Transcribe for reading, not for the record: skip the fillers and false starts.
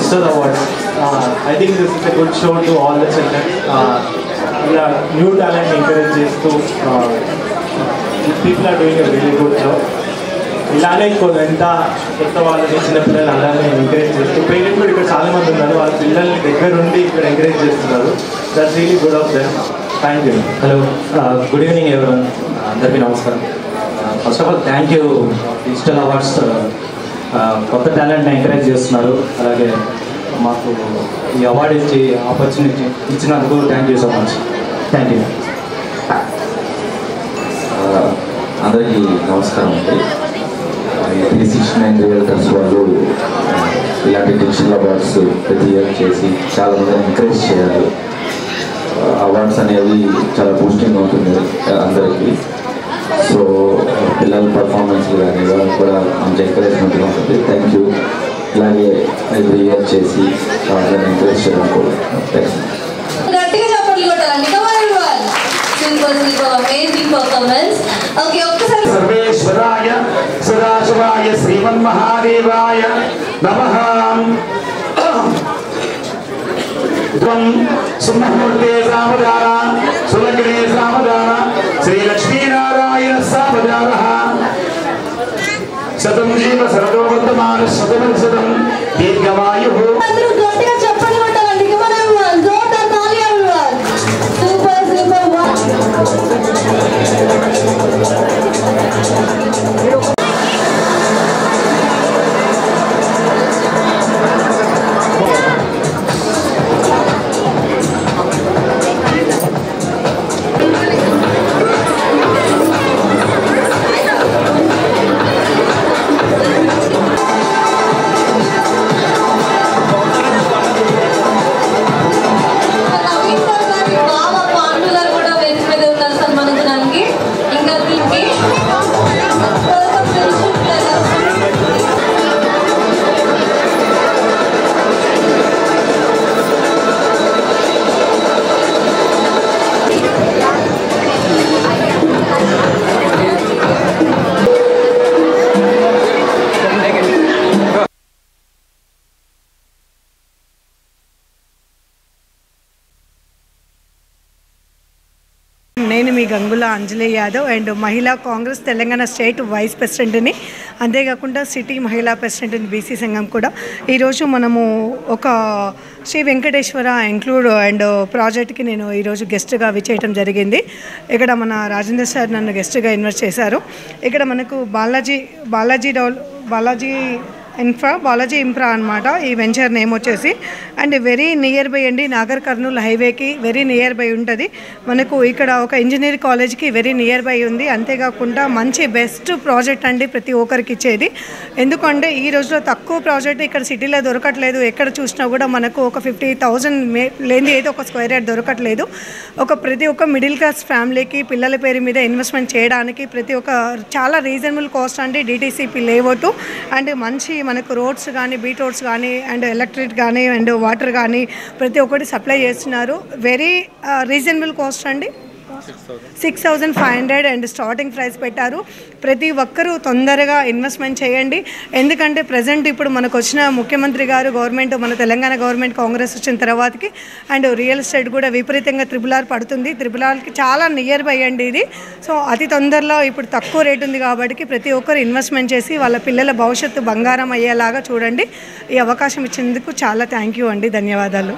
Digital Awards. I think this is a good show to all the children. New talent encourages to people are doing a really good job. ఇలానే ఎంత కొత్త వాళ్ళని చిన్న పిల్లలు అలానే encourage చేస్తూ parents కూడా ఇక్కడ చాలా మంది ఉన్నారు. వాళ్ళ పిల్లల్ని దగ్గర ఉండి ఇక్కడ ఎంకరేజ్ చేస్తున్నారు. That's really good of them. Thank you. Hello, good evening everyone. అందరికీ నమస్కారం. First of all thank you digital awards. కొత్త టాలెంట్ని ఎంకరేజ్ చేస్తున్నారు. అలాగే మాకు ఈ అవార్డు ఇచ్చి ఆపర్చునిటీ ఇచ్చినందుకు thank you so much. Thank you. అందరికీ నమస్కారం అండి. 369 రియల్టర్స్ వాళ్ళు ఇలాంటి డిజిటల్ అవార్డ్స్ ప్రతి ఇయర్ చేసి చాలామంది ఎంకరేజ్ చేయాలి. అవార్డ్స్ అనేవి చాలా బూస్టింగ్ ఉంటుంది అందరికీ. సో పిల్లల పర్ఫార్మెన్స్లు కానీ వాళ్ళకి కూడా మంచి ఎంకరేజ్మెంట్గా ఉంటుంది. Thank you. ఇలాగే ఎవ్రీ ఇయర్ చేసి వాళ్ళని ఎంకరేజ్ చేయడం కూడా థ్యాంక్స్. సర్వేశ్వరాయ సదాశివాయ శ్రీమన్మహాదేవాయ నమః. సుమహూర్తే సామదాన సులగ్నే సామదాన శ్రీలక్ష్మీనారాయణ సామదాన శతం జీవ శరదో వర్తమాన శతం శతం దీర్ఘమాయు. నేను మీ గంగుల అంజలి యాదవ్ అండ్ మహిళా కాంగ్రెస్ తెలంగాణ స్టేట్ వైస్ ప్రెసిడెంట్ని, అంతేకాకుండా సిటీ మహిళా ప్రెసిడెంట్ని బీసీ సంఘం కూడా. ఈరోజు మనము ఒక శ్రీ వెంకటేశ్వర ఇంక్లూడ్ అండ్ ప్రాజెక్ట్కి నేను ఈరోజు గెస్ట్గా విచ్చేయటం జరిగింది. ఇక్కడ మన రాజేందర్ సార్ నన్ను గెస్ట్గా ఇన్వైట్ చేశారు. ఇక్కడ మనకు బాలాజీ ఇంఫ్రా అనమాట ఈ వెంచర్ నేమ్ వచ్చేసి. అండ్ వెరీ నియర్ బై అండి, నాగర్ కర్నూలు హైవేకి వెరీ నియర్ బై ఉంటుంది. మనకు ఇక్కడ ఒక ఇంజనీరింగ్ కాలేజ్కి వెరీ నియర్ బై ఉంది. అంతేకాకుండా మంచి బెస్ట్ ప్రాజెక్ట్ అండి ప్రతి ఒక్కరికి ఇచ్చేది. ఎందుకంటే ఈ రోజులో తక్కువ ప్రాజెక్ట్ ఇక్కడ సిటీలో దొరకట్లేదు. ఎక్కడ చూసినా కూడా మనకు ఒక 50,000 లేని అయితే ఒక స్క్వేర్ యార్డ్ దొరకట్లేదు. ప్రతి ఒక్క మిడిల్ క్లాస్ ఫ్యామిలీకి పిల్లల పేరు మీద ఇన్వెస్ట్మెంట్ చేయడానికి ప్రతి ఒక్క చాలా రీజనబుల్ కాస్ట్ అండి. డిటీసీపీ లేఅవుట్ అండ్ మంచి మనకు రోడ్స్ కానీ బీట్ రోడ్స్ కానీ అండ్ ఎలక్ట్రిక్ కానీ అండ్ వాటర్ కానీ ప్రతి ఒక్కటి సప్లై చేస్తున్నారు. వెరీ రీజనబుల్ కాస్ట్ అండి. 6,500 అండ్ స్టార్టింగ్ ప్రైస్ పెట్టారు. ప్రతి ఒక్కరూ తొందరగా ఇన్వెస్ట్మెంట్ చేయండి. ఎందుకంటే ప్రజెంట్ ఇప్పుడు మనకు వచ్చిన ముఖ్యమంత్రి గారు గవర్నమెంట్, మన తెలంగాణ గవర్నమెంట్ కాంగ్రెస్ వచ్చిన తర్వాతకి అండ్ రియల్ ఎస్టేట్ కూడా విపరీతంగా RRR పడుతుంది. RRRకి చాలా నియర్ బై అండి ఇది. సో అతి తొందరలో ఇప్పుడు తక్కువ రేట్ ఉంది కాబట్టి ప్రతి ఒక్కరు ఇన్వెస్ట్మెంట్ చేసి వాళ్ళ పిల్లల భవిష్యత్తు బంగారం అయ్యేలాగా చూడండి. ఈ అవకాశం ఇచ్చినందుకు చాలా థ్యాంక్ యూ అండి. ధన్యవాదాలు.